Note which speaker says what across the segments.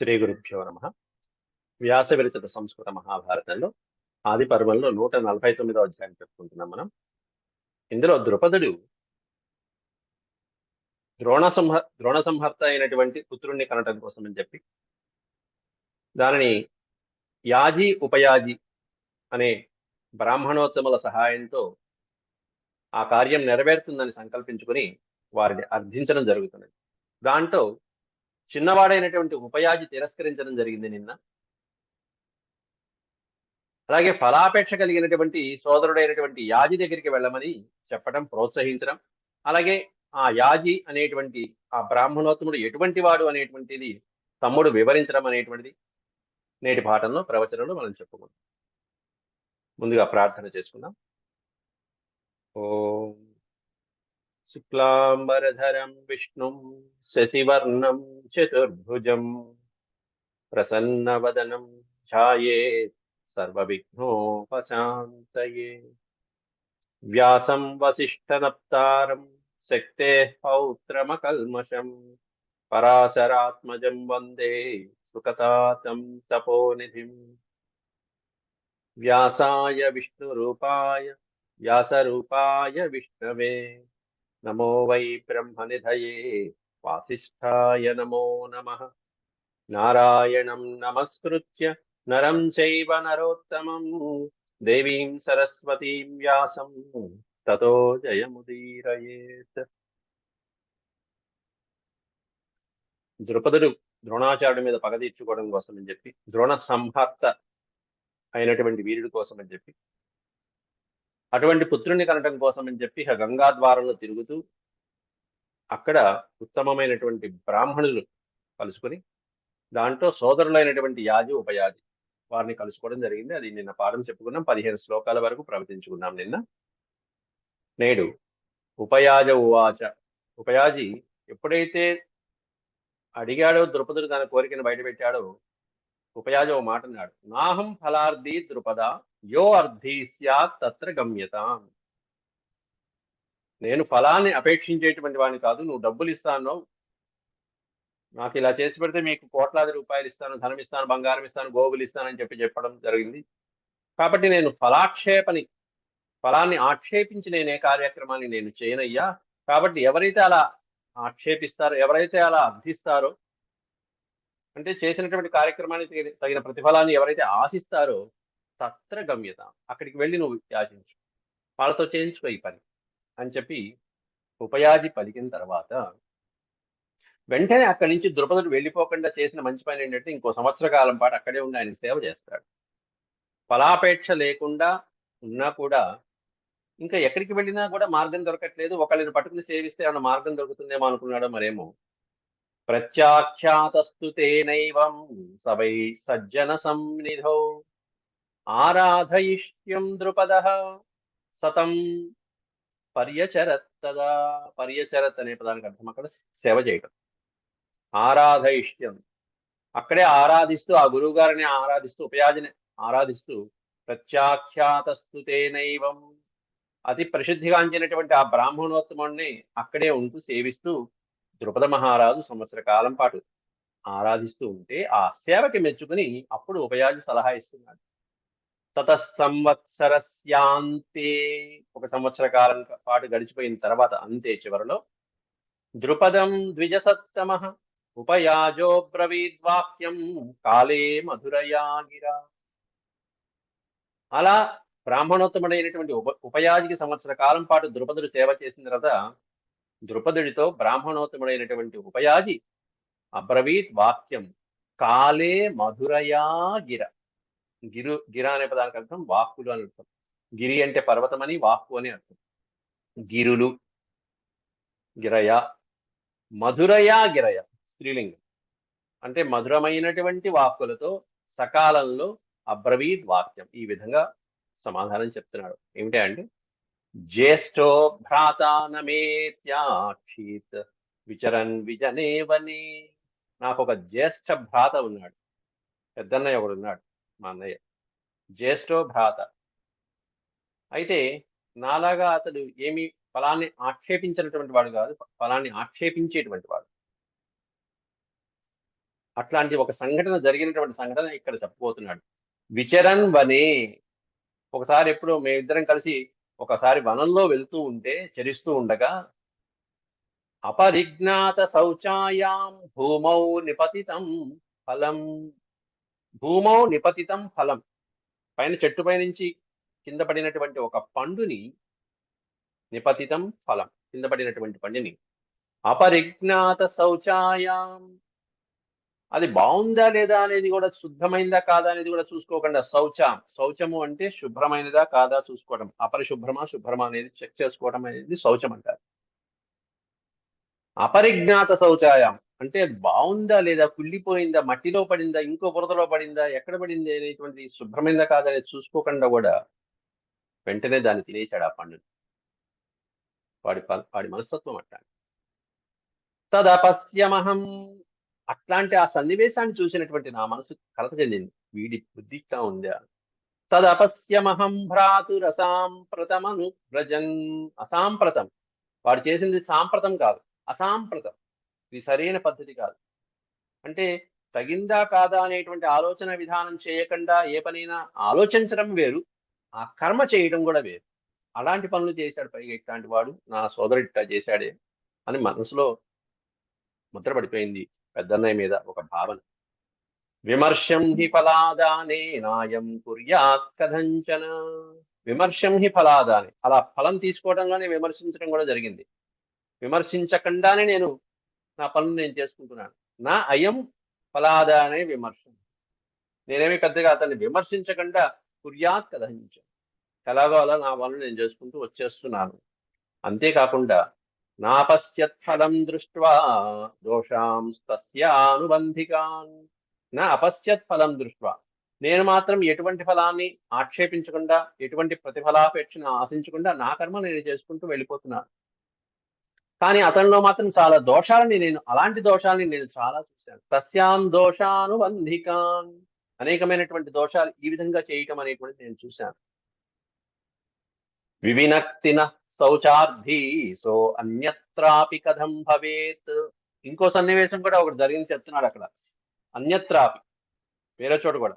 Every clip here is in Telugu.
Speaker 1: శ్రీ గురుభ్యో నమ. వ్యాస విరచిత సంస్కృత మహాభారతంలో ఆది పర్వంలో 149వ అధ్యాయం చెప్పుకుంటున్నాం మనం. ఇందులో ద్రుపదుడు ద్రోణ సంహర్త అయినటువంటి పుత్రుణ్ణి కనటం కోసం అని చెప్పి దానిని యాజి ఉపయాజి అనే బ్రాహ్మణోత్తముల సహాయంతో ఆ కార్యం నెరవేరుతుందని సంకల్పించుకుని వారిని అర్థించడం జరుగుతున్నది. దాంట్లో చిన్నవాడైనటువంటి ఉపయాజి తిరస్కరించడం జరిగింది నిన్న. అలాగే ఫలాపేక్ష కలిగినటువంటి సోదరుడైనటువంటి యాజి దగ్గరికి వెళ్ళమని చెప్పడం, ప్రోత్సహించడం, అలాగే ఆ యాజి అనేటువంటి ఆ బ్రాహ్మణోత్తముడు ఎటువంటి వాడు అనేటువంటిది తమ్ముడు వివరించడం అనేటువంటిది నేటి పాఠంలో ప్రవచనంలో మనం చెప్పుకుందాం. ముందుగా ప్రార్థన చేసుకుందాం. ఓం శుక్లాంబరధరం విష్ణుం శశివర్ణం చతుర్భుజం ప్రసన్నవదనం ధ్యాయేత్ సర్వవిఘ్నోపశాంతయే. వ్యాసం వసిష్ఠనప్తారం శక్తేః పౌత్రమకల్మషం పరాశరాత్మజం వందే సుకతాతం తపోనిధిం. వ్యాసాయ విష్ణురూపాయ వ్యాసరూపాయ విష్ణవే నమో వై బ్రహ్మనిధయే వాసిష్ఠాయ నమో నమః. నారాయణం నమస్కృత్య నరం చైవ నరోత్తమం దేవీం సరస్వతీం వ్యాసం తతో జయముదీరయేత్. ద్రుపదుడు ద్రోణాచార్యుడి మీద పగ తీర్చుకోవడం కోసం అని చెప్పి, ద్రోణ సంహర్త అయినటువంటి వీరుడి కోసం అని చెప్పి, అటువంటి పుత్రుని కనటం కోసం అని చెప్పి గంగా ద్వారంలో తిరుగుతూ అక్కడ ఉత్తమమైనటువంటి బ్రాహ్మణులు కలుసుకొని దాంట్లో సోదరులైనటువంటి యాజి ఉపయాజి వారిని కలుసుకోవడం జరిగింది. అది నిన్న పాఠం చెప్పుకున్నాం. 15 శ్లోకాల వరకు ప్రవచించుకున్నాం నిన్న. నేడు ఉపయాజ ఉవాచ. ఉపయాజి ఎప్పుడైతే అడిగాడో ద్రుపదుడు తన కోరికను బయటపెట్టాడో ఉపయాజ ఓ మాట అన్నాడు. నాహం ఫలార్థి ద్రుపద యో అర్థి స్యాత్ తత్ర గమ్యతాం. నేను ఫలాన్ని అపేక్షించేటువంటి వాడిని కాదు. నువ్వు డబ్బులు ఇస్తాను, నాకు ఇలా చేసి పెడితే మీకు కోట్లాది రూపాయలు ఇస్తాను, ధనం ఇస్తాను, బంగారం ఇస్తాను, గోవులు ఇస్తానని చెప్పడం జరిగింది. కాబట్టి నేను ఫలాన్ని ఆక్షేపించి నేను ఏ కార్యక్రమాన్ని నేను చేయనయ్యా. కాబట్టి ఎవరైతే అలా ఆక్షేపిస్తారో, ఎవరైతే అలా అర్థిస్తారో, అంటే చేసినటువంటి కార్యక్రమానికి తగిన ప్రతిఫలాన్ని ఎవరైతే ఆశిస్తారో తత్ర గమ్యత, అక్కడికి వెళ్ళి నువ్వు యాచించు, వాళ్ళతో చేయించుకో ఈ పని అని చెప్పి ఉపయాజి పలికిన తర్వాత వెంటనే అక్కడి నుంచి ద్రుపదుడు వెళ్ళిపోకుండా చేసిన మంచి పని ఏంటంటే ఇంకో సంవత్సర కాలం పాటు అక్కడే ఉండి ఆయన సేవ చేస్తాడు. ఫలాపేక్ష లేకుండా ఉన్నా కూడా ఇంకా ఎక్కడికి వెళ్ళినా కూడా మార్గం దొరకట్లేదు, ఒకళ్ళని పట్టుకుని సేవిస్తే ఏమన్నా మార్గం దొరుకుతుందేమో అనుకున్నాడో మరేమో. ప్రత్యాఖ్యాతస్తు తేనైవం సవై సజ్జన సన్నిధౌ ఆరాధయిష్ట్యం ద్రుపదః సతం పర్యచరత్. తదా పర్యచరత్ అనే పదానికి అర్థం అక్కడ సేవ చేయడం. ఆరాధయిష్ట్యం, అక్కడే ఆరాధిస్తూ, ఆ గురువు గారిని ఆరాధిస్తూ, ఉపయాజిని ఆరాధిస్తూ, ప్రత్యాఖ్యాతస్తు తేనైవం, అతి ప్రసిద్ధిగాంచినటువంటి ఆ బ్రాహ్మణోత్తముడిని అక్కడే ఉంటూ సేవిస్తూ ద్రుపద మహారాజు సంవత్సర కాలం పాటు ఆరాధిస్తూ ఉంటే ఆ సేవకి మెచ్చుకుని అప్పుడు ఉపయాజి సలహా ఇస్తున్నాడు. తత సంవత్సరస్యాంతే, ఒక సంవత్సర కాలం పాటు గడిచిపోయిన తర్వాత అంతే చివరలో ద్రుపదం ద్విజసత్తమః ఉపయాజో బ్రవీద్వాక్యం కాలే మధురయా గిరా. అలా బ్రాహ్మణోత్తముడైనటువంటి ఉపయాజికి సంవత్సర కాలం పాటు ద్రుపదుడు సేవ చేసిన తర్వాత ద్రుపదుడితో బ్రాహ్మణోత్తముడైనటువంటి ఉపయాజి అబ్రవీత్ వాక్యం కాలే మధురయా గిర. గిర అనే పదానికి అర్థం వాక్కులు అని అర్థం. గిరి అంటే పర్వతమని, వాక్కు అని అర్థం. గిరులు, గిరయ, మధురయా గిరయ స్త్రీలింగం. అంటే మధురమైనటువంటి వాక్కులతో సకాలంలో అబ్రవీత్ వాక్యం, ఈ విధంగా సమాధానం చెప్తున్నాడు. ఏమిటి అంటే, జ్యేష్ఠో భ్రాత నమేత్యాక్షీత్ విచరన్ విజనేవనే. నాకు ఒక జ్యేష్ఠ భ్రాత ఉన్నాడు, పెద్దన్నయ్య ఒకడు ఉన్నాడు, మా అన్నయ్య జ్యేష్ఠో భ్రాత. అయితే నాలాగా అతడు ఏమి ఫలాన్ని ఆక్షేపించినటువంటి వాడు కాదు, ఫలాన్ని ఆక్షేపించేటువంటి వాడు. అట్లాంటి ఒక సంఘటన జరిగినటువంటి సంఘటన ఇక్కడ చెప్పబోతున్నాడు. విచరన్ వనే, ఒకసారి ఎప్పుడు మేమిద్దరం కలిసి ఒకసారి వనంలో వెళ్తూ ఉంటే, చరిస్తూ ఉండగా, అపరిజ్ఞాత శౌచాయాం భూమౌ నిపతితం ఫలం, భూమౌ నిపతితం ఫలం, పైన చెట్టుపై నుంచి కింద పడినటువంటి ఒక పండుని, నిపతితం ఫలం, కింద పడినటువంటి పండుని, అపరిజ్ఞాత శౌచాయాం, అది బాగుందా లేదా అనేది కూడా, శుద్ధమైందా కాదా అనేది కూడా చూసుకోకుండా, శౌచము అంటే శుభ్రమైనదా కాదా చూసుకోవడం, అపరిశుభ్రమా శుభ్రమా అనేది చెక్ చేసుకోవడం అనేది శౌచం అంటారు. అపరిజ్ఞాత శౌచాయం అంటే బాగుందా లేదా, కుళ్ళిపోయిందా, మట్టిలో పడిందా, ఇంకో బురదలో పడిందా, ఎక్కడ పడింది అనేటువంటి శుభ్రమైందా కాదా అనేది చూసుకోకుండా కూడా వెంటనే దాన్ని తినేశాడు ఆ పండుని. వాడి మనస్తత్వం అట్లా. తదపశ్యమహం, అట్లాంటి ఆ సన్నివేశాన్ని చూసినటువంటి నా మనసు కలత చెందింది, వీడి బుద్ధి ఇట్లా ఉందా. తదపశ్యమహం భ్రాతురసాంప్రతమను వ్రజన్, అసాంప్రతం, వాడు చేసింది సాంప్రతం కాదు, అసాంప్రతం, ఇది సరైన పద్ధతి కాదు. అంటే తగిందా కాదా అనేటువంటి ఆలోచన విధానం చేయకుండా ఏ పనైనా ఆలోచించడం వేరు, ఆ కర్మ చేయడం కూడా వేరు. అలాంటి పనులు చేశాడు, పైగా ఇట్లాంటి వాడు నా సోదరుడు ఇట్లా చేశాడే అని మనసులో ముద్రపడిపోయింది పెద్దన్నయ్య మీద ఒక భావన. విమర్శం హి ఫలాదానే నాయం కుర్యాత్ కథంచన, విమర్శం హి ఫలాదానే, అలా ఫలం తీసుకోవడంలోనే విమర్శించడం కూడా జరిగింది. విమర్శించకుండానే నేను నా పనులు నేను చేసుకుంటున్నాను. నా అయం ఫలాదానే విమర్శ, నేనేమి పెద్దగా అతన్ని విమర్శించకుండా కుర్యాత్ కథంచ, ఎలాగో అలా నా పనులు నేను చేసుకుంటూ వచ్చేస్తున్నాను. అంతేకాకుండా నాపశ్యత్ ఫలం దృష్ట్వా దోషాంస్తస్యానుబంధికాన్, నా అపశ్యత్ ఫలం దృష్ట్వా, నేను మాత్రం ఎటువంటి ఫలాన్ని ఆక్షేపించకుండా, ఎటువంటి ప్రతిఫలాపేక్షను ఆశించకుండా నా కర్మ నేను చేసుకుంటూ వెళ్ళిపోతున్నాను. కానీ అతనిలో మాత్రం చాలా దోషాలని అలాంటి దోషాలని నేను చాలా చూశాను. తస్యాం దోషానుబంధికాన్, అనేకమైనటువంటి దోషాలు ఈ విధంగా చేయటం అనేటువంటిది నేను చూశాను. వివినక్తిన శౌచార్థి సో అన్యత్రాపి కథం భవేత్, ఇంకో సన్నివేశం కూడా ఒకటి జరిగింది చెప్తున్నాడు అక్కడ. అన్యత్రాపి, వేరే చోట కూడా,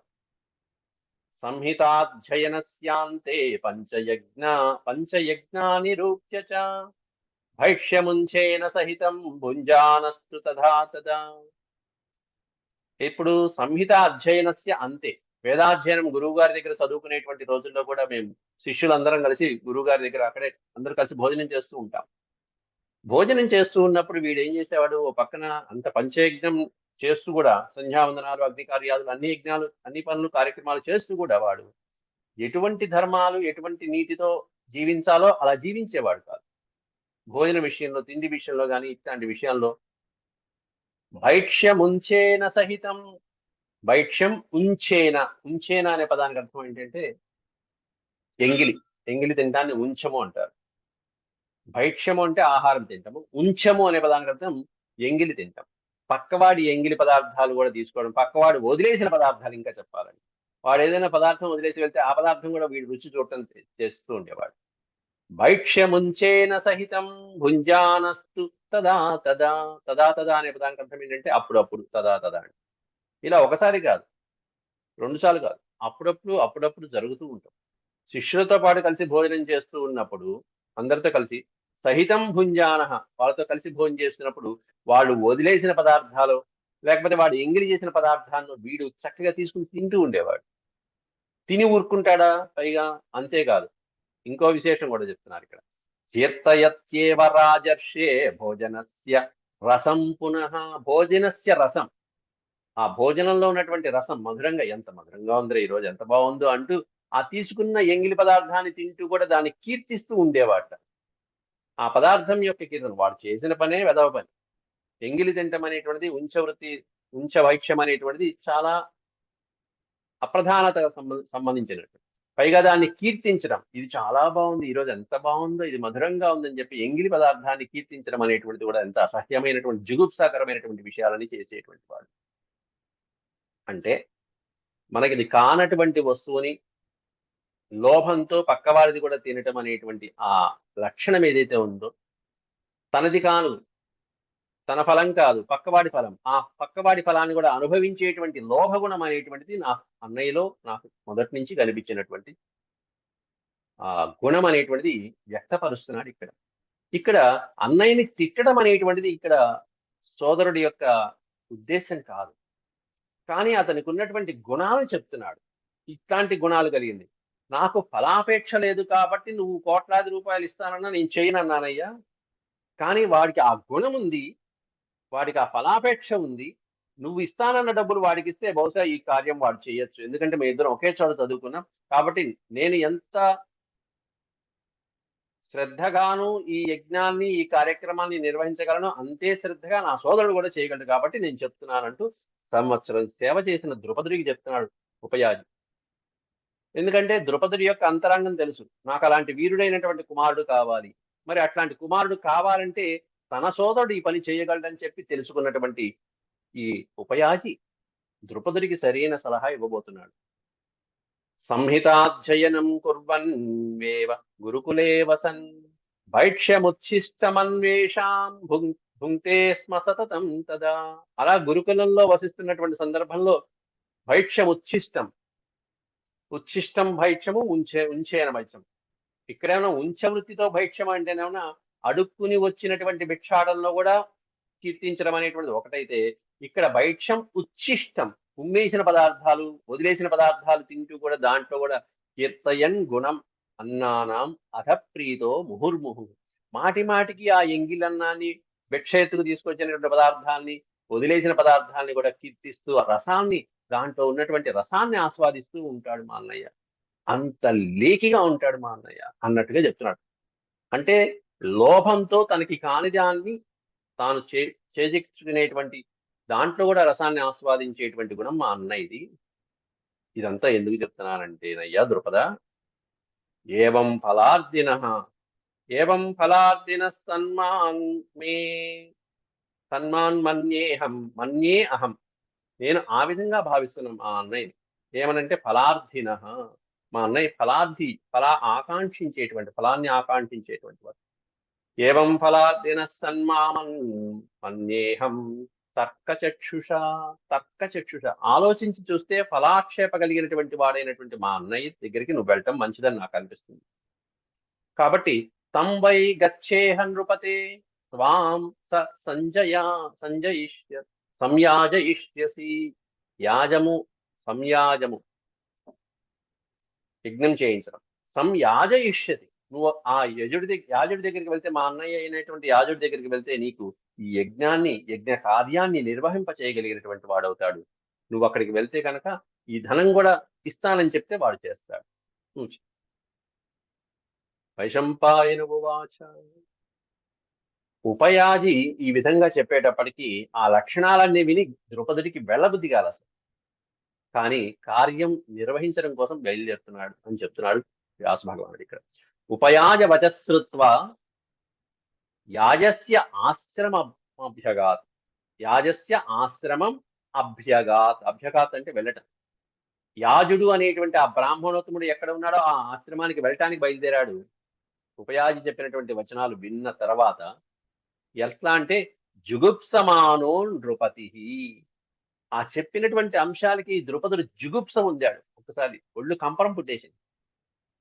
Speaker 1: సంహితాధ్యయనస్యాంతే పంచయజ్ఞాని రూప్య చ భైక్ష్యముంచేన సహితం భుంజానస్తు తథా తదా. ఇప్పుడు సంహిత అధ్యయనస్య అంతే, వేదాధ్యయనం గురువు గారి దగ్గర చదువుకునేటువంటి రోజుల్లో కూడా మేము శిష్యులందరం కలిసి గురువు గారి దగ్గర అక్కడే అందరూ కలిసి భోజనం చేస్తూ ఉంటాం. భోజనం చేస్తూ ఉన్నప్పుడు వీడు ఏం చేసేవాడు, ఓ పక్కన అంత పంచయజ్ఞం చేస్తూ కూడా, సంధ్యావందనాలు, అగ్ని కార్యాలు, అన్ని యజ్ఞాలు, అన్ని పనులు కార్యక్రమాలు చేస్తూ కూడా వాడు ఎటువంటి ధర్మాలు, ఎటువంటి నీతితో జీవించాలో అలా జీవించేవాడు కాదు. భోజన విషయంలో, తిండి విషయంలో కానీ ఇట్లాంటి విషయాల్లో భైక్ష్యముంచేన సహితం, భైక్ష్యం ఉంచేన, ఉంచేన అనే పదానికి అర్థం ఏంటంటే ఎంగిలి తింటాన్ని ఉంచము అంటారు. భైక్ష్యము అంటే ఆహారం తింటాము, ఉంచము అనే పదానికి అర్థం ఎంగిలి తింటాం. పక్కవాడి ఎంగిలి పదార్థాలు కూడా తీసుకోవడం, పక్కవాడు వదిలేసిన పదార్థాలు ఇంకా చెప్పాలని, వాడు ఏదైనా పదార్థం వదిలేసి వెళ్తే ఆ పదార్థం కూడా వీడు రుచి చూడటం చేస్తూ ఉండేవాడు. భైక్ష్యముంచేన సహితం భుంజానస్తు తదా తదా, తదా తదా అనే పదానికి అర్థం ఏంటంటే అప్పుడప్పుడు, తదా తదా అని. ఇలా ఒకసారి కాదు, రెండుసార్లు కాదు, అప్పుడప్పుడు జరుగుతూ ఉంటాం. శిష్యులతో పాటు కలిసి భోజనం చేస్తూ ఉన్నప్పుడు, అందరితో కలిసి సహితం భుంజాన, వాళ్ళతో కలిసి భోజనం చేస్తున్నప్పుడు వాళ్ళు వదిలేసిన పదార్థాలు, లేకపోతే వాడు ఎంగిలి చేసిన పదార్థాలను వీడు చక్కగా తీసుకుని తింటూ ఉండేవాడు. తిని ఊరుకుంటాడా పైగా, అంతేకాదు, ఇంకో విశేషం కూడా చెప్తున్నారు ఇక్కడ. కీర్తయత్యేవ రాజర్షే భోజనస్య రసం పునః, భోజనస్య రసం, ఆ భోజనంలో ఉన్నటువంటి రసం మధురంగా, ఎంత మధురంగా ఉందో ఈరోజు, ఎంత బాగుందో అంటూ ఆ తీసుకున్న ఎంగిలి పదార్థాన్ని తింటూ కూడా దాన్ని కీర్తిస్తూ ఉండేవాట. ఆ పదార్థం యొక్క కీర్తన, వాడు చేసిన పనే వెదవ పని. ఎంగిలి తింటం అనేటువంటిది, ఉంచ వైక్ష్యం అనేటువంటిది చాలా అప్రధానత సంబంధించినట్టు. పైగా దాన్ని కీర్తించడం, ఇది చాలా బాగుంది, ఈరోజు ఎంత బాగుందో, ఇది మధురంగా ఉందని చెప్పి ఎంగిలి పదార్థాన్ని కీర్తించడం అనేటువంటిది కూడా ఎంత అసహ్యమైనటువంటి, జుగుప్సాకరమైనటువంటి విషయాలని చేసేటువంటి వాడు. అంటే మనకిది కానటువంటి వస్తువుని లోభంతో పక్కవారిది కూడా తినటం అనేటువంటి ఆ లక్షణం ఏదైతే ఉందో, తనది కాను తన ఫలం కాదు, పక్కవాడి ఫలం. ఆ పక్కవాడి ఫలాన్ని కూడా అనుభవించేటువంటి లోభగుణం అనేటువంటిది నా అన్నయ్యలో నాకు మొదటి నుంచి కనిపించినటువంటి ఆ గుణం అనేటువంటిది వ్యక్తపరుస్తున్నాడు ఇక్కడ. ఇక్కడ అన్నయ్యని తిట్టడం అనేటువంటిది ఇక్కడ సోదరుడి యొక్క ఉద్దేశం కాదు. కానీ అతనికి ఉన్నటువంటి గుణాలను చెప్తున్నాడు. ఇట్లాంటి గుణాలు కలిగింది. నాకు ఫలాపేక్ష లేదు కాబట్టి నువ్వు కోట్లాది రూపాయలు ఇస్తానన్నా నేను చేయనన్నానయ్యా. కానీ వాడికి ఆ గుణం ఉంది. వాడికి ఆ ఫలాపేక్ష ఉంది. నువ్వు ఇస్తానన్న డబ్బులు వాడికిస్తే బహుశా ఈ కార్యం వాడు చేయొచ్చు. ఎందుకంటే మేమిద్దరం ఒకే చోట చదువుకున్నాం. కాబట్టి నేను ఎంత శ్రద్ధగాను ఈ యజ్ఞాన్ని, ఈ కార్యక్రమాన్ని నిర్వహించగలను, అంతే శ్రద్ధగా నా సోదరుడు కూడా చేయగలడు కాబట్టి నేను చెప్తున్నానంటూ సంవత్సరం సేవ చేసిన ద్రుపదుడికి చెప్తున్నాడు ఉపయాజి. ఎందుకంటే ద్రుపదుడి యొక్క అంతరంగం తెలుసు. నాకు అలాంటి వీరుడైనటువంటి కుమారుడు కావాలి. మరి అట్లాంటి కుమారుడు కావాలంటే తన సోదరుడు ఈ పని చేయగలడని చెప్పి తెలుసుకున్నటువంటి ఈ ఉపయాజి ద్రుపదుడికి సరైన సలహా ఇవ్వబోతున్నాడు. సంహితాధ్యయనం కుర్వన్వేవ గురుకులే వసన్ భైక్ష్యముచ్ఛిష్టమన్వేషాం భుంక్తే స్మ సతతం తదా. అలా గురుకులంలో వసిస్తున్నటువంటి సందర్భంలో భైక్ష్యముచ్ఛిష్టం, ఉచ్ఛిష్టం భైక్ష్యము, ఉంచేన భైక్ష్యం. ఇక్కడేమైనా ఉంచవృత్తితో భైక్ష్యం అంటేనేమన్నా అడుక్కుని వచ్చినటువంటి భిక్షాటంలో కూడా కీర్తించడం అనేటువంటిది ఒకటైతే, ఇక్కడ భైక్ష్యం ఉచ్ఛిష్టం, ఉమ్మేసిన పదార్థాలు, వదిలేసిన పదార్థాలు తింటూ కూడా దాంట్లో కూడా కీర్తయన్ గుణం అన్నానాం అధప్రీతో ముహుర్ముహు. మాటి మాటికి ఆ ఎంగిలన్నాన్ని, భిక్షేతుకు తీసుకొచ్చినటువంటి పదార్థాన్ని, వదిలేసిన పదార్థాన్ని కూడా కీర్తిస్తూ ఆ రసాన్ని, దాంట్లో ఉన్నటువంటి రసాన్ని ఆస్వాదిస్తూ ఉంటాడు మా అన్నయ్య. అంత లేకిగా ఉంటాడు మా అన్నయ్య అన్నట్టుగా చెప్తున్నాడు. అంటే లోభంతో తనకి కాని దాన్ని తాను చేజిక్చుకునేటువంటి దాంట్లో కూడా రసాన్ని ఆస్వాదించేటువంటి గుణం మా అన్నయ్యది. ఇదంతా ఎందుకు చెప్తున్నానంటేనయ్యా ద్రుపద, ఏవం ఫలార్దినస్తన్మాన్ మే తన్మాన్ మన్యే అహం. నేను ఆ విధంగా భావిస్తున్నాను మా అన్నయ్యని. ఏమనంటే ఫలార్థిన, మా అన్నయ్య ఫలాన్ని ఆకాంక్షించేటువంటి వాడు. ఏవం ఫలార్దిన సన్మామన్ మన్యేహం తర్కచక్షుష. ఆలోచించి చూస్తే ఫలాక్షేప కలిగినటువంటి వాడైనటువంటి మా అన్నయ్య దగ్గరికి నువ్వు వెళ్ళటం మంచిదని నాకు అనిపిస్తుంది. కాబట్టి తం వై గచ్చేహ నృపతే త్వాం సంయాజయిష్యసి. సంయాజము యజ్ఞం చేయించడం. సంయాజయిష్యతి, నువ్వు ఆ యాజుడి దగ్గరికి వెళ్తే, మా అన్నయ్య అయినటువంటి యాజుడి దగ్గరికి వెళ్తే నీకు ఈ యజ్ఞ కార్యాన్ని నిర్వహింప చేయగలిగినటువంటి వాడవుతాడు. నువ్వు అక్కడికి వెళ్తే కనుక ఈ ధనం కూడా ఇస్తానని చెప్తే వాడు చేస్తాడు. వైశంపాయన ఉవాచ. ఉపయాజి ఈ విధంగా చెప్పేటప్పటికీ ఆ లక్షణాలన్నీ విని ద్రుపదుడికి వెళ్ళబుద్ధి కాదు అసలు. కానీ కార్యం నిర్వహించడం కోసం బయలుదేరుతున్నాడు అని చెప్తున్నాడు వ్యాస భగవానుడు ఇక్కడ. ఉపయాజ వచశ్రుత్వ యాజస్య ఆశ్రమం అభ్యగాత్ అంటే వెళ్ళటం. యాజుడు అనేటువంటి ఆ బ్రాహ్మణోత్తముడు ఎక్కడ ఉన్నాడో ఆ ఆశ్రమానికి వెళ్ళటానికి బయలుదేరాడు. ఉపయాజి చెప్పినటువంటి వచనాలు విన్న తర్వాత ఎట్లా అంటే జుగుప్సమానో నృపతి. ఆ చెప్పినటువంటి అంశాలకి ద్రుపదుడు జుగుప్స ఉందాడు. ఒకసారి ఒళ్ళు కంపరం పుట్టేసింది.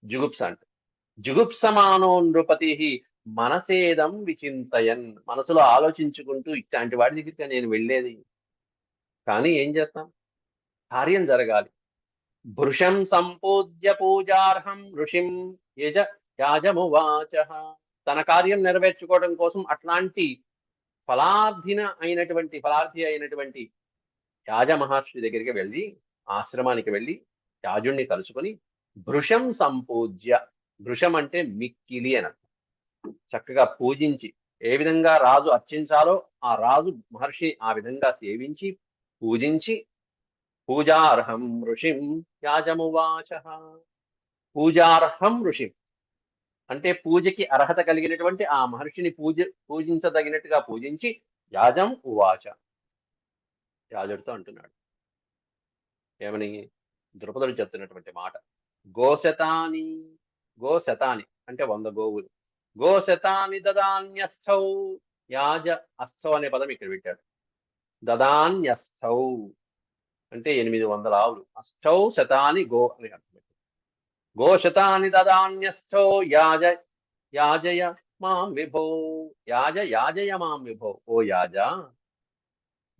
Speaker 1: జుగుప్స అంటే జుగుప్సమానో నృపతి మనసేదం విచింతయన్. మనసులో ఆలోచించుకుంటూ ఇట్లాంటి వాడి దగ్గరికి నేను వెళ్ళేది. కానీ ఏం చేస్తాం, కార్యం జరగాలి. భృశం సంపూజ్య పూజార్హం ఋషిం యాజమువాచ. తన కార్యం నెరవేర్చుకోవడం కోసం అట్లాంటి ఫలార్థి అయినటువంటి యాజమహర్షి దగ్గరికి వెళ్ళి, ఆశ్రమానికి వెళ్ళి యాజుణ్ణి కలుసుకొని భృశం సంపూజ్య, భృశం అంటే మిక్కిలి అని అర్థం, చక్కగా పూజించి, ఏ విధంగా రాజు అర్చించాలో ఆ రాజు మహర్షి ఆ విధంగా సేవించి పూజించి, పూజార్హం ఋషిం యాజమువాచ. పూజార్హం ఋషిం అంటే పూజకి అర్హత కలిగినటువంటి ఆ మహర్షిని పూజించదగినట్టుగా పూజించి యాజం ఉవాచ, యాజుడితో అంటున్నాడు. ఏమని? ద్రుపదుడు చెప్తున్నటువంటి మాట. గోశతాని అంటే 100 గోవులు. గోశతాని దదాన్యస్థౌ యాజ అస్థౌ అనే పదం ఇక్కడ పెట్టాడు. దదాన్యస్థౌ అంటే 800 ఆవులు. అస్థౌ శతాని గో అని అర్థం. గోశతాని దదాన్యస్థో యాజయ మాం విభో. యాజయ మాం విభో. ఓ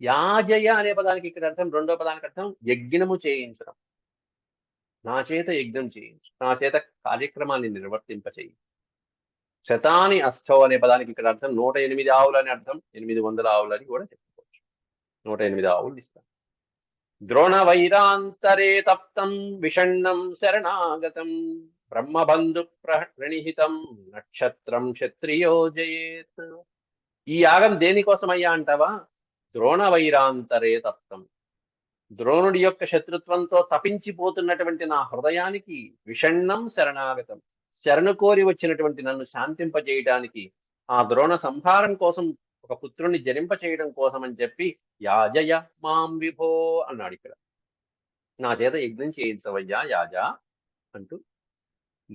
Speaker 1: యాజయ అనే పదానికి ఇక్కడ అర్థం, రెండో పదానికి అర్థం యజ్ఞము చేయించడం. నా చేత యజ్ఞం చేయించు, నా చేత కార్యక్రమాన్ని నిర్వర్తింపచేయి. శతాని అస్థౌ అనే పదానికి ఇక్కడ అర్థం 108 ఆవులు అని అర్థం. 800 ఆవులు అని కూడా చెప్పుకోవచ్చు. 108 ఆవులు ఇస్తాను. ద్రోణ వైరాంతరే తప్తం విషణ్ణం శరణాగతం బ్రహ్మబంధు ప్రణిహితం నక్షత్రం క్షత్రియోజయేత్. ఈ యాగం దేనికోసమయ్యా అంటావా? ద్రోణ వైరాంతరే తప్తం, ద్రోణుడి యొక్క శత్రుత్వంతో తపించిపోతున్నటువంటి నా హృదయానికి విషణ్ణం శరణాగతం, శరణు కోరి వచ్చినటువంటి నన్ను శాంతింపజేయడానికి, ఆ ద్రోణ సంహారం కోసం ఒక పుత్రుణ్ణి జనింపచేయడం కోసం అని చెప్పి యాజయ మాం విభో అన్నాడు. ఇక్కడ నా చేత యజ్ఞం చేయించవయ్యా యాజా అంటూ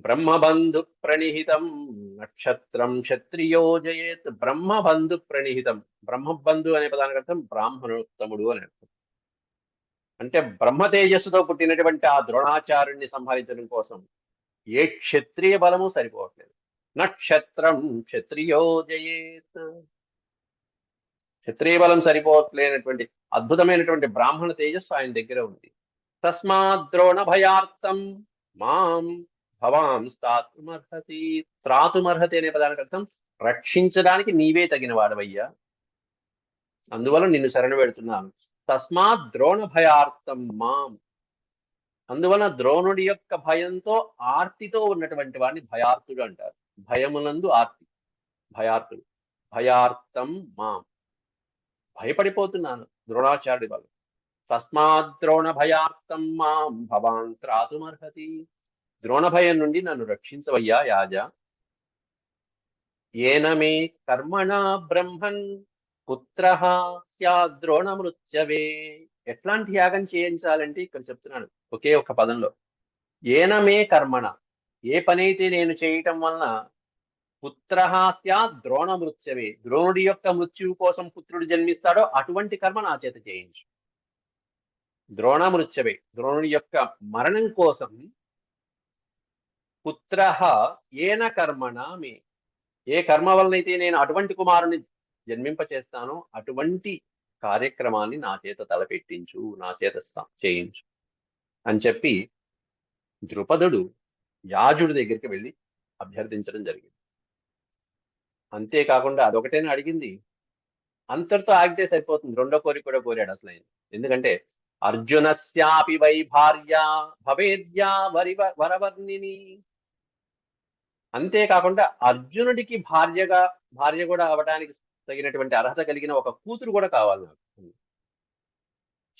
Speaker 1: బ్రహ్మబంధు ప్రణిహితం నక్షత్రం క్షత్రియోజయేత్. బ్రహ్మబంధు ప్రణిహితం, బ్రహ్మబంధు అనే పదానికి అర్థం బ్రాహ్మణోత్తముడు అని అర్థం. అంటే బ్రహ్మ తేజస్సుతో పుట్టినటువంటి ఆ ద్రోణాచార్యుణ్ణి సంహరించడం కోసం ఏ క్షత్రియ బలము సరిపోవట్లేదు. నక్షత్రం క్షత్రియోజయేత్, క్షత్రియ బలం సరిపోవట్లేనటువంటి అద్భుతమైనటువంటి బ్రాహ్మణ తేజస్సు ఆయన దగ్గర ఉంది. తస్మాత్ ద్రోణ భయార్థం మాం భవాం త్రాతుమర్హతి. త్రాతుమర్హతి అనే పదానికి అర్థం రక్షించడానికి నీవే తగిన వాడవయ్యా, అందువల్ల నిన్ను శరణు పెడుతున్నాను. తస్మాత్ ద్రోణ భయార్థం మాం, అందువలన ద్రోణుడి యొక్క భయంతో ఆర్తితో ఉన్నటువంటి వాడిని భయార్థుడు అంటారు. భయమునందు ఆర్తి, భయార్థుడు. భయార్థం మాం, భయపడిపోతున్నాను ద్రోణాచార్యుడి వల్ల. తస్మాత్ ద్రోణ భయార్థం మాం భవాన్ త్రాతుమర్హతి. ద్రోణ భయం నుండి నన్ను రక్షించవయ్యా యాజా. ఏన మే కర్మణా బ్రహ్మన్ పుత్రః స్యాద్రోణమృత్యవే. ఎట్లాంటి యాగం చేయించాలంటే ఇక్కడ చెప్తున్నాను ఒకే ఒక పదంలో. ఏన మే కర్మణ, ఏ పనైతే నేను చేయటం వలన పుత్రః స్యాద్ ద్రోణమృత్యవే, ద్రోణుడి యొక్క మృత్యువు కోసం పుత్రుడు జన్మిస్తాడో అటువంటి కర్మ నా చేత చేయించు. ద్రోణమృత్యవే, ద్రోణుడి యొక్క మరణం కోసం. పుత్రః ఏన కర్మణ మే, ఏ కర్మ వలనైతే నేను అటువంటి కుమారుని జన్మింపచేస్తానో అటువంటి కార్యక్రమాన్ని నా చేత తలపెట్టించు, నా చేత చేయించు అని చెప్పి ద్రుపదుడు యాజుడి దగ్గరికి వెళ్ళి అభ్యర్థించడం జరిగింది. అంతేకాకుండా అదొకటేనా అడిగింది, అంతటితో ఆగితే సరిపోతుంది. రెండో కోరిక కూడా కోరాడు అసలు ఆయన. ఎందుకంటే అర్జునస్యాపి వై భార్య భవేద్యా వరవర్ణిని. అంతేకాకుండా అర్జునుడికి భార్య కూడా అవడానికి తగినటువంటి అర్హత కలిగిన ఒక కూతురు కూడా కావాలి నాకు.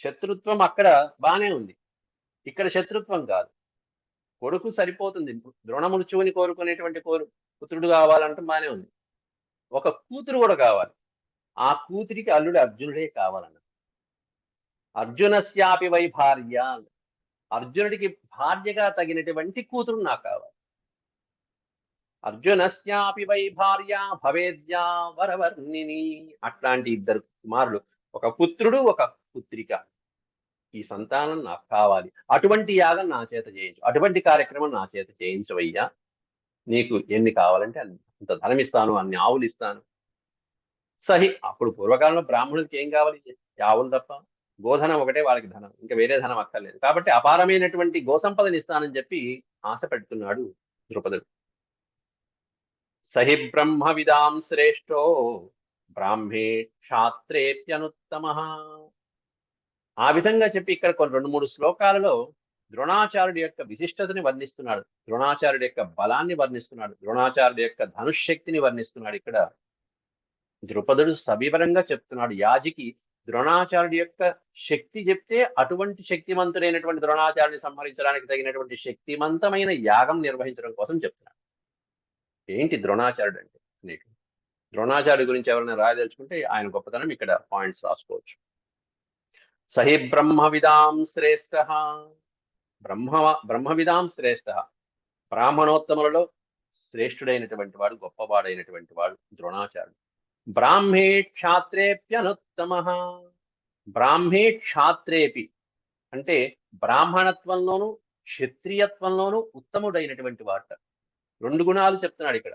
Speaker 1: శత్రుత్వం అక్కడ బానే ఉంది, ఇక్కడ శత్రుత్వం కాదు. కొడుకు సరిపోతుంది, ద్రోణమృత్యువుని కోరుకునేటువంటి పుత్రుడు కావాలంటే బానే ఉంది. ఒక కూతురు కూడా కావాలి. ఆ కూతురికి అల్లుడు అర్జునుడే కావాలన్న. అర్జునస్యాపి వై భార్య, అర్జునుడికి భార్యగా తగినటువంటి కూతురు నాకు కావాలి. అర్జునస్యాపి వై భార్య భవేద్యా వరవర్ణిని. అట్లాంటి ఇద్దరు కుమారులు, ఒక పుత్రుడు ఒక పుత్రిక, ఈ సంతానం నాకు కావాలి. అటువంటి యాగం నా చేత చేయించు, అటువంటి కార్యక్రమం నా చేత చేయించవయ్యా. నీకు ఎన్ని కావాలంటే అంత ధనం ఇస్తాను, అన్ని ఆవులు ఇస్తాను. సహి, అప్పుడు పూర్వకాలంలో బ్రాహ్మణులకి ఏం కావాలి? ఆవులు తప్ప. గోధనం ఒకటే వాళ్ళకి ధనం, ఇంకా వేరే ధనం అక్కర్లేదు. కాబట్టి అపారమైనటువంటి గోసంపదని ఇస్తానని చెప్పి ఆశ పెడుతున్నాడు ద్రుపదుడు. సహి బ్రహ్మ విదాం శ్రేష్టో బ్రాహ్మే క్షాత్రేప్యనుత్తమ. ఆ విధంగా చెప్పి ఇక్కడ కొన్ని 2-3 శ్లోకాలలో ద్రోణాచార్యుడి యొక్క విశిష్టతని వర్ణిస్తున్నాడు, ద్రోణాచార్యుడి యొక్క బలాన్ని వర్ణిస్తున్నాడు, ద్రోణాచార్యుడి యొక్క ధనుశక్తిని వర్ణిస్తున్నాడు. ఇక్కడ ద్రుపదుడు సవివరంగా చెప్తున్నాడు యాజికి. ద్రోణాచార్యుడి యొక్క శక్తి చెప్తే అటువంటి శక్తిమంతుడైనటువంటి ద్రోణాచార్యుని సంహరించడానికి తగినటువంటి శక్తిమంతమైన యాగం నిర్వహించడం కోసం చెప్తున్నాడు. ఏంటి ద్రోణాచార్యుడు అంటే? నీకు ద్రోణాచార్యుడి గురించి ఎవరైనా రాయదలుచుకుంటే ఆయన గొప్పతనం ఇక్కడ పాయింట్స్ రాసుకోవచ్చు. సహి బ్రహ్మ విదాం శ్రేష్ఠ, బ్రహ్మ విదాం శ్రేష్ఠ, బ్రాహ్మణోత్తములలో శ్రేష్ఠుడైనటువంటి వాడు, గొప్పవాడైనటువంటి వాడు ద్రోణాచార్యుడు. బ్రాహ్మే క్షాత్రేప్యనుత్తమ. బ్రాహ్మే క్షాత్రేపి అంటే బ్రాహ్మణత్వంలోను క్షత్రియత్వంలోను ఉత్తముడైనటువంటి వాట. 2 గుణాలు చెప్తున్నాడు ఇక్కడ.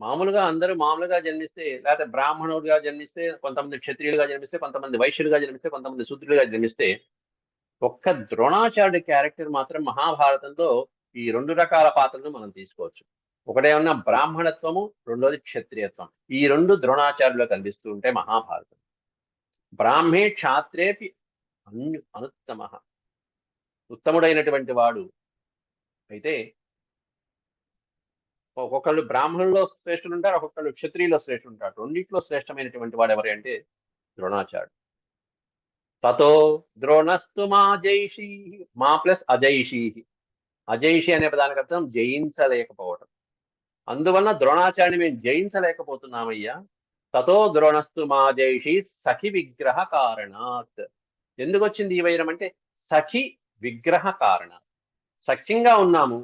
Speaker 1: మామూలుగా అందరూ మామూలుగా జన్మిస్తే, లేకపోతే బ్రాహ్మణుడిగా జన్మిస్తే, కొంతమంది క్షత్రియులుగా జన్మిస్తే, కొంతమంది వైశ్యులుగా జన్మిస్తే, కొంతమంది శూద్రులుగా జన్మిస్తే, ఒక్క ద్రోణాచార్యుడి క్యారెక్టర్ మాత్రం మహాభారతంలో ఈ 2 రకాల పాత్రలను మనం తీసుకోవచ్చు. ఒకటేమన్నా బ్రాహ్మణత్వము, రెండోది క్షత్రియత్వం. ఈ 2 ద్రోణాచార్యులో కనిపిస్తూ ఉంటే మహాభారతం. బ్రాహ్మే క్షాత్రేపి అనుత్తమ, ఉత్తముడైనటువంటి వాడు. అయితే ఒక్కొక్కళ్ళు బ్రాహ్మణుల్లో శ్రేష్ఠులు ఉంటారు, ఒక్కొక్కళ్ళు క్షత్రియుల్లో శ్రేష్ఠులు ఉంటారు. రెండిట్లో శ్రేష్టమైనటువంటి వాడు ఎవరి అంటే ద్రోణాచార్యుడు. తతో ద్రోణస్తు మా జైషీ, మా ప్లస్ అజైషీ. అజైషి అనే పదానికి అర్థం జయించలేకపోవటం. అందువలన ద్రోణాచార్యుని మేము జయించలేకపోతున్నామయ్యా. తతో ద్రోణస్తు మా జైషి సఖి విగ్రహ కారణాత్. ఎందుకు వచ్చింది ఈ వైరం అంటే సఖి విగ్రహ కారణాత్. సఖ్యంగా ఉన్నాము,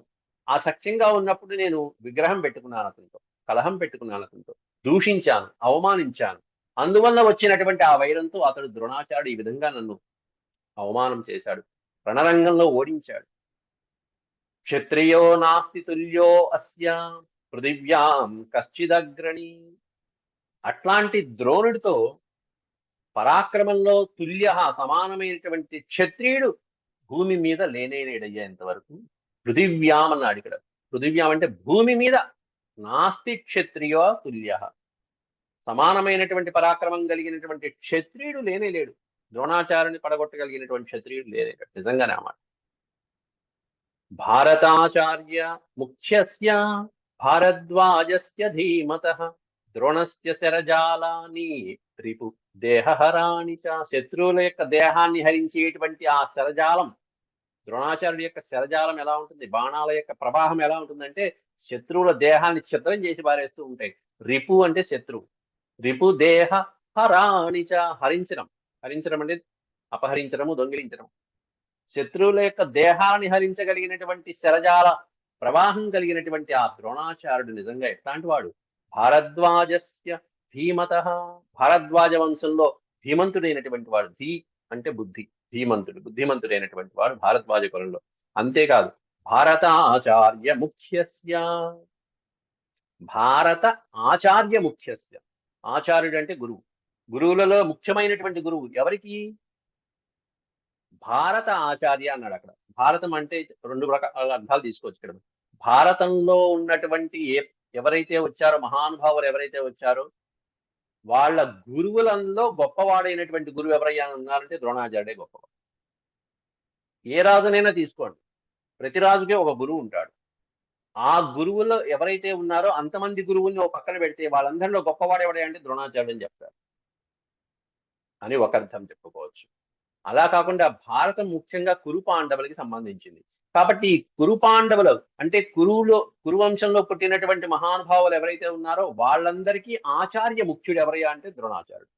Speaker 1: ఆ సఖ్యంగా ఉన్నప్పుడు నేను విగ్రహం పెట్టుకున్నాను అతనితో, కలహం పెట్టుకున్నాను అతనితో, దూషించాను, అవమానించాను. అందువల్ల వచ్చినటువంటి ఆ వైరంతో అతడు ద్రోణాచార్యుడు ఈ విధంగా నన్ను అవమానం చేశాడు, రణరంగంలో ఓడించాడు. క్షత్రియో నాస్తి తుల్యో అస్య పృథివ్యాం కశ్చిదగ్రణి. అట్లాంటి ద్రోణుడితో పరాక్రమంలో తుల్య సమానమైనటువంటి క్షత్రియుడు భూమి మీద లేనేలేడయ్యేంత వరకు. పృథివ్యాం అన్నాడు ఇక్కడ. పృథివ్యాం అంటే భూమి మీద. నాస్తి క్షత్రియో తుల్య, సమానమైనటువంటి పరాక్రమం కలిగినటువంటి క్షత్రియుడు లేనేలేడు. ద్రోణాచార్యుని పడగొట్టగలిగినటువంటి క్షత్రియుడు లేనేలేడు. నిజంగానే అన్నమాట. భారతాచార్య ముఖ్యస్య భారద్వాజస్య ధీమతః ద్రోణస్య శరజాలాని రిపు దేహహరాణి చ. శత్రువుల యొక్క దేహాన్ని హరించేటువంటి ఆ శరజాలం, ద్రోణాచార్యుడి యొక్క శరజాలం ఎలా ఉంటుంది, బాణాల యొక్క ప్రవాహం ఎలా ఉంటుందంటే శత్రువుల దేహాన్ని ఛిద్రం చేసి పారేస్తూ ఉంటాయి. రిపు అంటే శత్రువు. రిపు దేహ హరాణి చ. హరించడం, హరించడం అంటే అపహరించడము, దొంగిలించడం. శత్రువుల యొక్క దేహాన్ని హరించగలిగినటువంటి శరజాల ప్రవాహం కలిగినటువంటి ఆ ద్రోణాచార్యుడు నిజంగా ఎట్లాంటి వాడు. భారద్వాజస్య ధీమతః, భారద్వాజ వంశంలో ధీమంతుడైనటువంటి వాడు. ధీ అంటే బుద్ధి, ధీమంతుడు, బుద్ధిమంతుడైనటువంటి వాడు భారద్వాజ కులంలో. అంతేకాదు భారత ఆచార్య ముఖ్యస్య, భారత ఆచార్య ముఖ్యస్య. ఆచార్యుడు అంటే గురువు. గురువులలో ముఖ్యమైనటువంటి గురువు ఎవరికి? భారత ఆచార్య అన్నాడు అక్కడ. భారతం అంటే 2 రకాల అర్థాలు తీసుకోవచ్చు ఇక్కడ. భారతంలో ఉన్నటువంటి ఎవరైతే వచ్చారో, మహానుభావులు ఎవరైతే వచ్చారో వాళ్ళ గురువులలో గొప్పవాడైనటువంటి గురువు ఎవరయ్యా ఉన్నారంటే ద్రోణాచార్యుడే గొప్పవాడు. ఏ రాజునైనా తీసుకోండి, ప్రతి రాజుకే ఒక గురువు ఉంటాడు. ఆ గురువులో ఎవరైతే ఉన్నారో అంతమంది గురువుల్ని ఒక పక్కన పెడితే వాళ్ళందరిలో గొప్పవాడు ఎవడే అంటే ద్రోణాచార్యుడు అని చెప్తారు అని ఒక అర్థం చెప్పుకోవచ్చు. అలా కాకుండా భారతం ముఖ్యంగా కురు పాండవులకి సంబంధించింది. కాబట్టి కురు పాండవులు అంటే కురువంశంలో పుట్టినటువంటి మహానుభావులు ఎవరైతే ఉన్నారో వాళ్ళందరికీ ఆచార్య ముఖ్యుడు ఎవరయ్యా అంటే ద్రోణాచార్యుడు.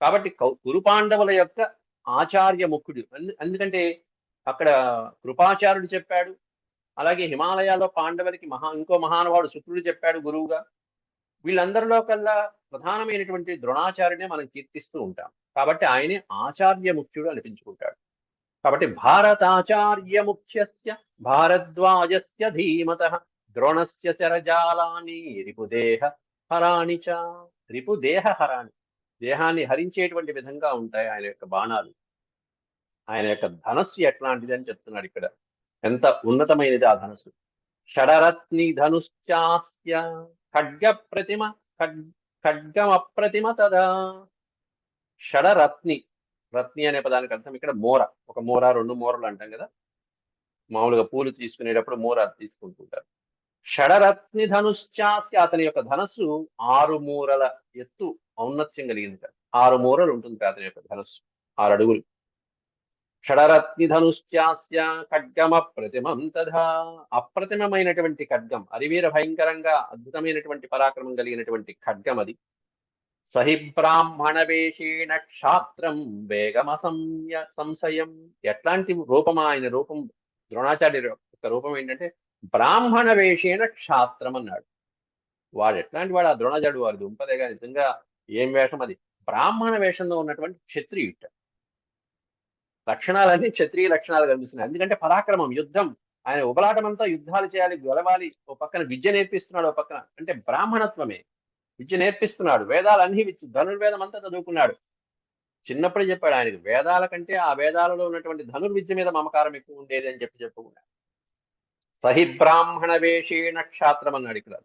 Speaker 1: కాబట్టి కురు పాండవుల యొక్క ఆచార్య ముఖ్యుడు. ఎందుకంటే అక్కడ కృపాచార్యుడు చెప్పాడు, అలాగే హిమాలయాల్లో పాండవులకి ఇంకో మహానుభావుడు శుక్రుడు చెప్పాడు గురువుగా. వీళ్ళందరిలో కల్లా ప్రధానమైనటువంటి ద్రోణాచార్యునే మనం కీర్తిస్తూ ఉంటాం. కాబట్టి ఆయనే ఆచార్య ముఖ్యుడు అనిపించుకుంటాడు. కాబట్టి భారతాచార్య ముఖ్యస్య భారద్వాజస్య ధీమతః ద్రోణస్య శరజాలాని రిపుదేహ హరాణి చ. రిపుదేహ హరాణి, దేహాన్ని హరించేటువంటి విధంగా ఉంటాయి ఆయన యొక్క బాణాలు. ఆయన యొక్క ధనస్సు ఎట్లాంటిది అని చెప్తున్నాడు ఇక్కడ. ఎంత ఉన్నతమైనది ఆ ధనస్సు. షడరత్ని ధనుశ్చాస్య ఖడ్గ ప్రతిమ ఖడ్గమప్రతిమ తదా. షడరత్ని, రత్ని అనే పదానికి అర్థం ఇక్కడ మోర. ఒక మోర, 2 మూరలు అంటాం కదా, మామూలుగా పూలు తీసుకునేటప్పుడు మోర తీసుకుంటుంటారు. షడరత్ని ధనుశ్చాస్య, అతని యొక్క ధనస్సు 6 మూరల ఎత్తు ఔన్నత్యం కలిగింది. 6 మూరలు ఉంటుంది అతని యొక్క ధనస్సు, 6 అడుగులు. షడరత్ని ధనుశ్చాస్య ఖడ్గమప్రతిమం తథా. అప్రతిమమైనటువంటి ఖడ్గం, అరివీర భయంకరంగా అద్భుతమైనటువంటి పరాక్రమం కలిగినటువంటి ఖడ్గం అది. సహి బ్రాహ్మణ వేషేణ క్షాత్రం వేగమసంయ సంశయం. ఎట్లాంటి రూపం ఆయన రూపం, ద్రోణాచార్య యొక్క రూపం ఏంటంటే బ్రాహ్మణ వేషేణ క్షాత్రం అన్నాడు. వాడు ఎట్లాంటి వాడు? ఆ ద్రోణాచార్యుడు వాడు దుంపదేగా నిజంగా. ఏం వేషం అది! బ్రాహ్మణ వేషంలో ఉన్నటువంటి క్షత్రియుట. లక్షణాలన్నీ క్షత్రియ లక్షణాలు కనిపిస్తున్నాయి. ఎందుకంటే పరాక్రమం, యుద్ధం. ఆయన ఉబలాటమంతా యుద్ధాలు చేయాలి, గెలవాలి. ఓ పక్కన విద్య నేర్పిస్తున్నాడు, ఓ పక్కన. అంటే బ్రాహ్మణత్వమే. విద్య నేర్పిస్తున్నాడు. వేదాలన్నీ ధనుర్వేదం అంతా చదువుకున్నాడు. చిన్నప్పుడే చెప్పాడు ఆయనకి. వేదాల కంటే ఆ వేదాలలో ఉన్నటువంటి ధనుర్విద్య మీద మమకారం ఎక్కువ ఉండేది అని చెప్పుకున్నాడు. సహి బ్రాహ్మణ వేషేణ క్షాత్రం అన్నాడు ఇక్కడ.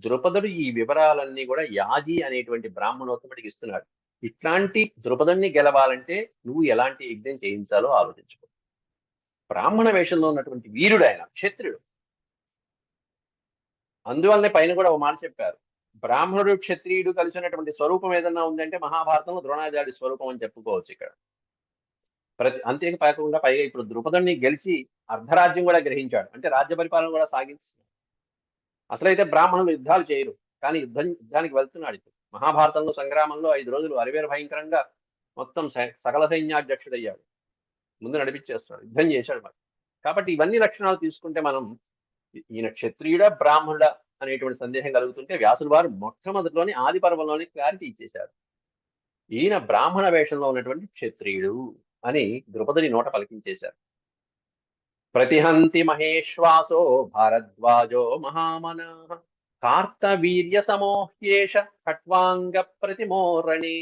Speaker 1: ద్రుపదుడు ఈ వివరాలన్నీ కూడా యాజి అనేటువంటి బ్రాహ్మణోత్తముడికి ఇస్తున్నాడు. ఇట్లాంటి ద్రుపదుణ్ణి గెలవాలంటే నువ్వు ఎలాంటి యజ్ఞం చేయించాలో ఆలోచించుకో. బ్రాహ్మణ వేషంలో ఉన్నటువంటి వీరుడు ఆయన, క్షత్రుడు. అందువల్లనే పైన కూడా ఒక మాట చెప్పారు. బ్రాహ్మణుడు క్షత్రియుడు కలిసినటువంటి స్వరూపం ఏదన్నా ఉందంటే మహాభారతంలో ద్రోణాచార్య స్వరూపం అని చెప్పుకోవచ్చు ఇక్కడ. అంతేకాకుండా పైగా ఇప్పుడు ద్రుపదుణ్ణి గెలిచి అర్ధరాజ్యం కూడా గ్రహించాడు. అంటే రాజ్య పరిపాలన కూడా సాగించాడు. అసలైతే బ్రాహ్మణులు యుద్ధాలు చేయరు, కానీ యుద్ధానికి వెళ్తున్నాడు ఇప్పుడు. మహాభారతంలో సంగ్రామంలో 5 రోజులు అరివేరు భయంకరంగా మొత్తం సకల సైన్యాధ్యక్షుడయ్యాడు. ముందు నడిపించేస్తున్నాడు, యుద్ధం చేశాడు మరి. కాబట్టి ఇవన్నీ లక్షణాలు తీసుకుంటే మనం ఈయన క్షత్రియుడా బ్రాహ్మణుడా అనేటువంటి సందేహం కలుగుతుంటే వ్యాసుల వారు మొట్టమొదటిలోని ఆది పర్వంలోని క్లారిటీ ఇచ్చేశారు. ఈయన బ్రాహ్మణ వేషంలో ఉన్నటువంటి క్షత్రియుడు అని ద్రుపదుడి నోట పలికించేశారు. ప్రతిహంతి మహేశ్వాసో భారద్వాజో మహామన కార్తవీర్య సమోహ్యేష ఖట్వాంగ ప్రతిమోరణి.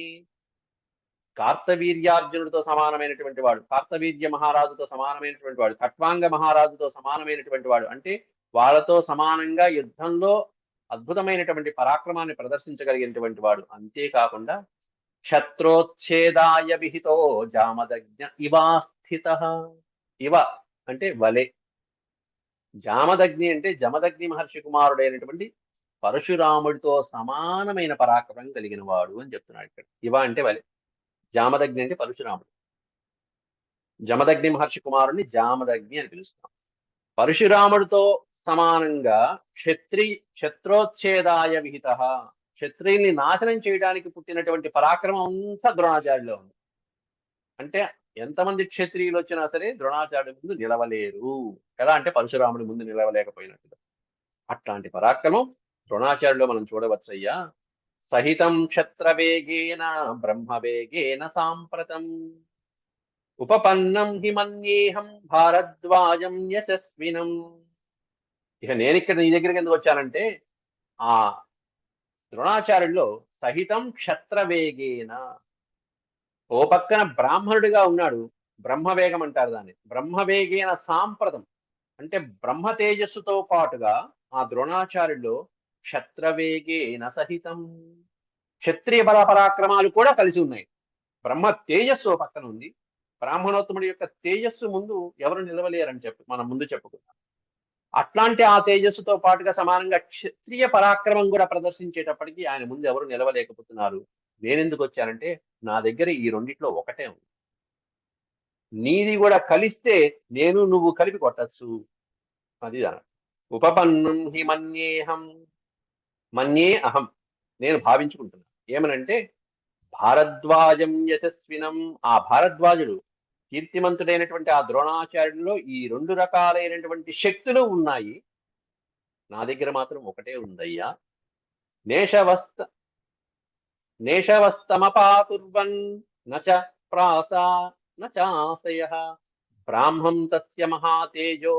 Speaker 1: కార్తవీర్యార్జునుడితో సమానమైనటువంటి వాడు, కార్తవీర్య మహారాజుతో సమానమైనటువంటి వాడు, ఖట్వాంగ మహారాజుతో సమానమైనటువంటి వాడు. అంటే వాళ్ళతో సమానంగా యుద్ధంలో అద్భుతమైనటువంటి పరాక్రమాన్ని ప్రదర్శించగలిగినటువంటి వాడు. అంతేకాకుండా క్షత్రోచ్ఛేదాయ విహితో జామదగ్ఞ ఇవాస్థిత. ఇవ అంటే వలె. జామదగ్ని అంటే జమదగ్ని మహర్షి కుమారుడైనటువంటి పరశురాముడితో సమానమైన పరాక్రమం కలిగిన వాడు అని చెప్తున్నాడు ఇక్కడ. ఇవ అంటే వలె. జామదగ్ని అంటే పరశురాముడు. జమదగ్ని మహర్షి కుమారుడిని జామదగ్ని అని పిలుస్తాం. పరశురాముడితో సమానంగా క్షత్రోచ్ఛేదాయ విహిత. క్షత్రియుల్ని నాశనం చేయడానికి పుట్టినటువంటి పరాక్రమం అంతా ద్రోణాచార్యులో ఉంది. అంటే ఎంతమంది క్షత్రియులు వచ్చినా సరే ద్రోణాచార్యుడి ముందు నిలవలేరు. ఎలా అంటే పరశురాముడి ముందు నిలవలేకపోయినట్టుగా. అట్లాంటి పరాక్రమం ద్రోణాచార్యులో మనం చూడవచ్చయ్యా. సహితం క్షత్రవేగేన బ్రహ్మవేగేన సాంప్రతం ఉపపన్నం హి మన్యేహం భారద్వాజం యశస్వినం. ఇక నేను ఇక్కడ నీ దగ్గరికి ఎందుకు వచ్చానంటే, ఆ ద్రోణాచార్యుల్లో సహితం క్షత్రవేగేన, ఓ పక్కన బ్రాహ్మణుడిగా ఉన్నాడు, బ్రహ్మవేగం అంటారు దాన్ని. బ్రహ్మవేగేన సాంప్రతం అంటే బ్రహ్మ తేజస్సుతో పాటుగా ఆ ద్రోణాచార్యుల్లో క్షత్రవేగేన సహితం, క్షత్రియ బల పరాక్రమాలు కూడా కలిసి ఉన్నాయి. బ్రహ్మ తేజస్సు ఓ పక్కన ఉంది, బ్రాహ్మణోత్తముడి యొక్క తేజస్సు ముందు ఎవరు నిలవలేరని మనం ముందు చెప్పుకున్నాం. అట్లాంటి ఆ తేజస్సుతో పాటుగా సమానంగా క్షత్రియ పరాక్రమం కూడా ప్రదర్శించేటప్పటికీ ఆయన ముందు ఎవరు నిలవలేకపోతున్నారు. నేనెందుకు వచ్చానంటే నా దగ్గర ఈ రెండిట్లో ఒకటే ఉంది, నీది కూడా కలిస్తే నేను నువ్వు కలిపి కొట్టచ్చు. అది ఉపపన్నం హి మన్యేహం, మన్యే అహం, నేను భావించుకుంటున్నాను. ఏమనంటే భారద్వాజం యశస్వినం, ఆ భారద్వాజుడు కీర్తిమంతుడైనటువంటి ఆ ద్రోణాచార్యుల్లో ఈ 2 రకాలైనటువంటి శక్తులు ఉన్నాయి, నా దగ్గర మాత్రం ఒకటే ఉందయ్యా. నేషవస్తమపాకుర్వన్ నచ ప్రాసా నచాశయ బ్రాహ్మం తస్య మహాతేజో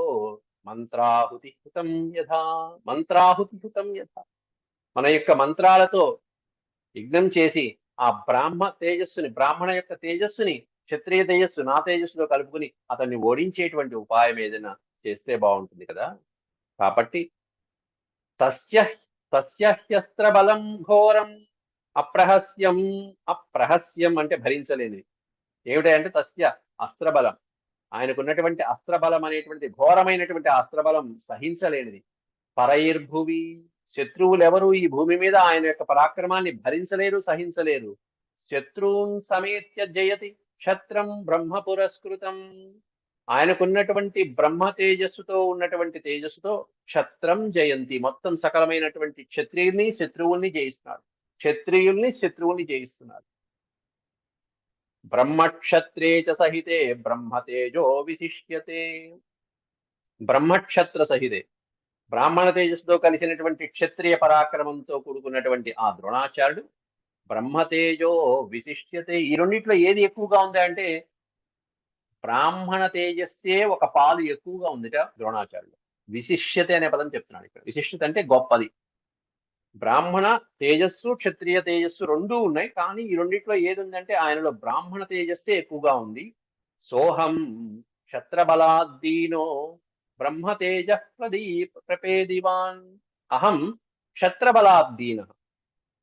Speaker 1: మంత్రాహుతి హృతం యథా. మంత్రాహుతి హృతం యథా, మన యొక్క మంత్రాలతో యజ్ఞం చేసి ఆ బ్రాహ్మణ యొక్క తేజస్సుని క్షత్రియ తేజస్సు నా తేజస్సులో కలుపుకుని అతన్ని ఓడించేటువంటి ఉపాయం ఏదైనా చేస్తే బాగుంటుంది కదా. కాబట్టి తస్య బలం ఘోరం అప్రహస్యం. అప్రహస్యం అంటే భరించలేనిది. ఏమిటంటే తస్య అస్త్రబలం, ఆయనకున్నటువంటి అస్త్రబలం అనేటువంటి ఘోరమైనటువంటి అస్త్రబలం సహించలేనిది. పరైర్భువి, శత్రువులు ఎవరు ఈ భూమి మీద ఆయన యొక్క పరాక్రమాన్ని భరించలేరు, సహించలేరు. శత్రువున్ సమేత్య జయతి క్షత్రం బ్రహ్మ పురస్కృతం, ఆయనకున్నటువంటి బ్రహ్మ తేజస్సుతో ఉన్నటువంటి తేజస్సుతో క్షత్రం జయంతి, మొత్తం సకలమైనటువంటి క్షత్రియుల్ని శత్రువుల్ని జయిస్తున్నాడు, శత్రువుల్ని జయిస్తున్నాడు. బ్రహ్మక్షత్రే చ సహితే బ్రహ్మ తేజో విశిష్యతే. బ్రహ్మక్షత్ర సహితే, బ్రాహ్మణ తేజస్సుతో కలిసినటువంటి క్షత్రియ పరాక్రమంతో కూడుకున్నటువంటి ఆ ద్రోణాచార్యుడు బ్రహ్మతేజో విశిష్యతే. ఈ రెండిట్లో ఏది ఎక్కువగా ఉంది అంటే బ్రాహ్మణ తేజస్సే ఒక పాలు ఎక్కువగా ఉందిట ద్రోణాచార్యుడు. విశిష్యత అనే పదం చెప్తున్నాడు ఇక్కడ. విశిష్యత అంటే గొప్పది. బ్రాహ్మణ తేజస్సు క్షత్రియ తేజస్సు రెండూ ఉన్నాయి, కానీ ఈ రెండిట్లో ఏది ఉందంటే ఆయనలో బ్రాహ్మణ తేజస్సే ఎక్కువగా ఉంది. సోహం క్షత్రబలాద్దీనో బ్రహ్మతేజ ప్రపేదివాన్. అహం క్షత్రబలాద్దీన,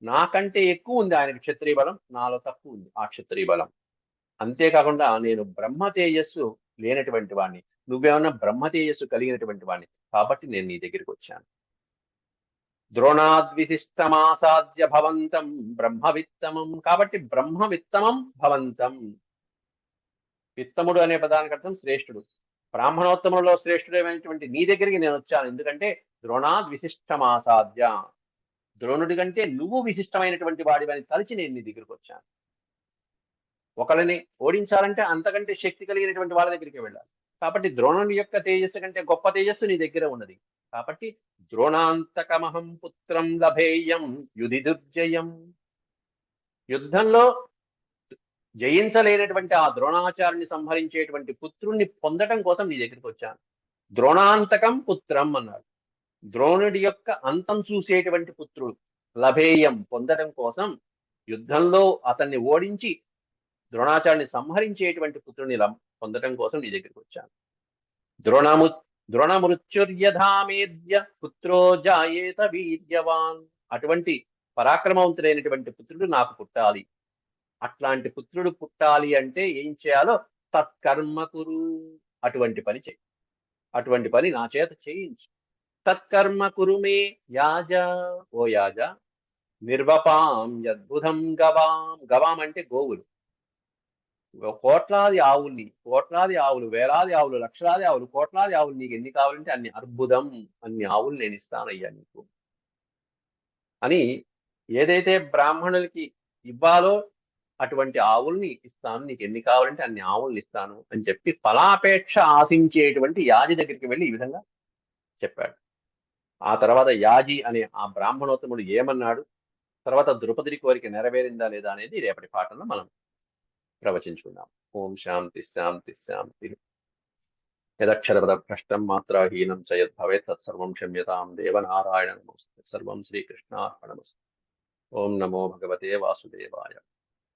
Speaker 1: నాకంటే ఎక్కువ ఉంది ఆయనకి క్షత్రియ బలం, నాలో తక్కువ ఉంది ఆ క్షత్రియ బలం. అంతేకాకుండా నేను బ్రహ్మ తేజస్సు లేనటువంటి వాడిని, నువ్వేమన్నా బ్రహ్మ తేజస్సు కలిగినటువంటి వాడిని, కాబట్టి నేను నీ దగ్గరికి వచ్చాను. ద్రోణాద్విశిష్టమాసాద్య భవంతం బ్రహ్మవిత్తమం. కాబట్టి బ్రహ్మవిత్తమం భవంతం. విత్తముడు అనే పదానికి అర్థం శ్రేష్ఠుడు. బ్రాహ్మణోత్తములలో శ్రేష్ఠుడైనటువంటి నీ దగ్గరికి నేను వచ్చాను. ఎందుకంటే ద్రోణాద్విశిష్టమాసాద్య, ద్రోణుడి కంటే నువ్వు విశిష్టమైనటువంటి వాడివని తలిచి నేను నీ దగ్గరికి వచ్చాను. ఒకరిని ఓడించాలంటే అంతకంటే శక్తి కలిగినటువంటి వాళ్ళ దగ్గరికి వెళ్ళాలి. కాబట్టి ద్రోణుడి యొక్క తేజస్సు కంటే గొప్ప తేజస్సు నీ దగ్గర ఉన్నది. కాబట్టి ద్రోణాంతకమహం పుత్రం లభేయం యుధి దుర్జయం. యుద్ధంలో జయించలేనటువంటి ఆ ద్రోణాచార్యుని సంహరించేటువంటి పుత్రుణ్ణి పొందటం కోసం నీ దగ్గరికి వచ్చాను. ద్రోణాంతకం పుత్రం అన్నాడు. ద్రోణుడి యొక్క అంతం చూసేటువంటి పుత్రుడు లభేయం పొందడం కోసం, యుద్ధంలో అతన్ని ఓడించి ద్రోణాచార్యుని సంహరించేటువంటి పుత్రుని పొందడం కోసం నీ దగ్గరికి వచ్చాను. ద్రోణమృత్యుర్యధామేద్య పుత్రో జాయేత వీర్యవాన్. అటువంటి పరాక్రమవంతుడైనటువంటి పుత్రుడు నాకు పుట్టాలి. అట్లాంటి పుత్రుడు పుట్టాలి అంటే ఏం చేయాలో తత్కర్మ కురు, అటువంటి పని చేయి, అటువంటి పని నా చేత చేయించు. తత్కర్మ కురు మే యాజ, ఓ యాజ. నిర్వపాం యద్భుతం గవాం. గవాం అంటే గోవులు. కోట్లాది ఆవులు, వేలాది ఆవులు, లక్షలాది ఆవులు, కోట్లాది ఆవులు, నీకు ఎన్ని కావాలంటే అన్ని, అర్బుదం అన్ని ఆవులు నేను ఇస్తానయ్యా నీకు అని ఏదైతే బ్రాహ్మణులకి ఇవ్వాలో అటువంటి ఆవుల్ని ఇస్తాను, నీకు ఎన్ని కావాలంటే అన్ని ఆవుల్ని ఇస్తాను అని చెప్పి ఫలాపేక్ష ఆశించేటువంటి యాజి దగ్గరికి వెళ్ళి ఈ విధంగా చెప్పాడు. ఆ తర్వాత యాజి అనే ఆ బ్రాహ్మణోత్తముడు ఏమన్నాడు, తర్వాత ద్రౌపది కోరిక నెరవేరిందా లేదా అనేది రేపటి పాఠంలో మనం ప్రవచించుకుందాం. ఓం శాంతి శాంతి శాంతి. యదక్షరపద భ్రష్టం మాత్రాహీనం చ యద్భవేత్ తత్సర్వం క్షమ్యతాం దేవనారాయణ నమోస్తుతే. సర్వం శ్రీకృష్ణార్పణమస్తు. ఓం నమో భగవతే వాసుదేవాయ.